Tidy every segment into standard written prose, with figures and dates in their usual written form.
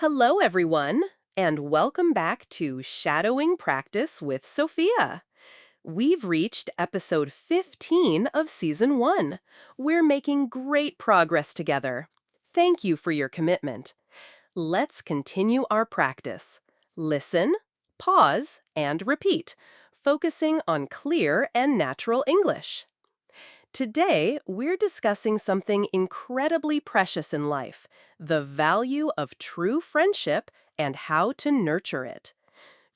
Hello, everyone, and welcome back to Shadowing Practice with Sophia. We've reached episode 15 of season 1. We're making great progress together. Thank you for your commitment. Let's continue our practice. Listen, pause, and repeat, focusing on clear and natural English. Today, we're discussing something incredibly precious in life, the value of true friendship and how to nurture it.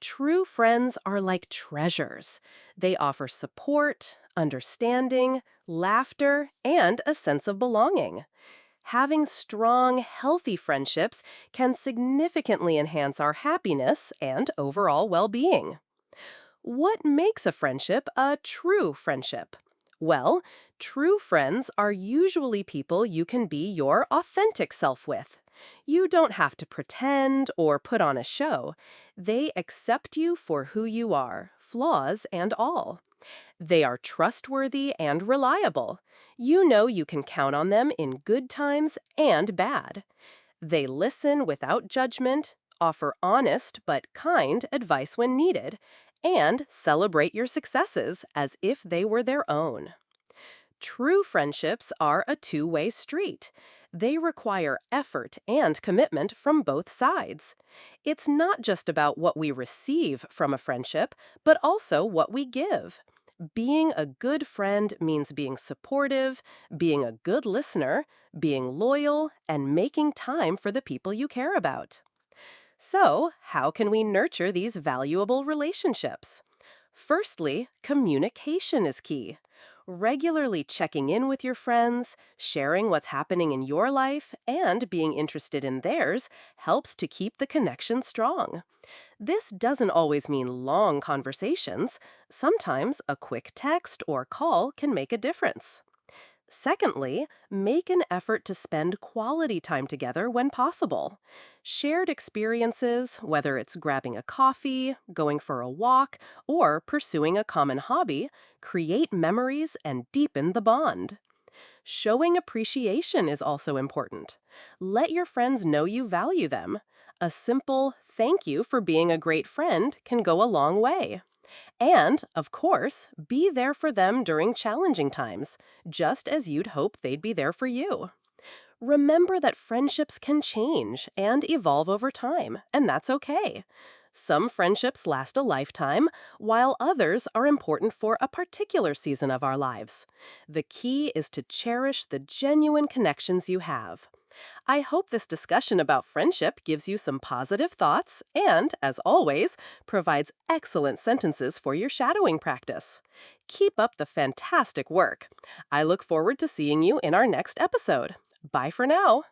True friends are like treasures. They offer support, understanding, laughter, and a sense of belonging. Having strong, healthy friendships can significantly enhance our happiness and overall well-being. What makes a friendship a true friendship? Well, true friends are usually people you can be your authentic self with. You don't have to pretend or put on a show. They accept you for who you are, flaws and all. They are trustworthy and reliable. You know you can count on them in good times and bad. They listen without judgment, offer honest but kind advice when needed, and celebrate your successes as if they were their own. True friendships are a two-way street. They require effort and commitment from both sides. It's not just about what we receive from a friendship, but also what we give. Being a good friend means being supportive, being a good listener, being loyal, and making time for the people you care about. So, how can we nurture these valuable relationships? Firstly, communication is key. Regularly checking in with your friends, sharing what's happening in your life, and being interested in theirs helps to keep the connection strong. This doesn't always mean long conversations. Sometimes a quick text or call can make a difference. Secondly, make an effort to spend quality time together when possible. Shared experiences, whether it's grabbing a coffee, going for a walk, or pursuing a common hobby, create memories and deepen the bond. Showing appreciation is also important. Let your friends know you value them. A simple thank you for being a great friend can go a long way. And, of course, be there for them during challenging times, just as you'd hope they'd be there for you. Remember that friendships can change and evolve over time, and that's okay. Some friendships last a lifetime, while others are important for a particular season of our lives. The key is to cherish the genuine connections you have. I hope this discussion about friendship gives you some positive thoughts and, as always, provides excellent sentences for your shadowing practice. Keep up the fantastic work. I look forward to seeing you in our next episode. Bye for now.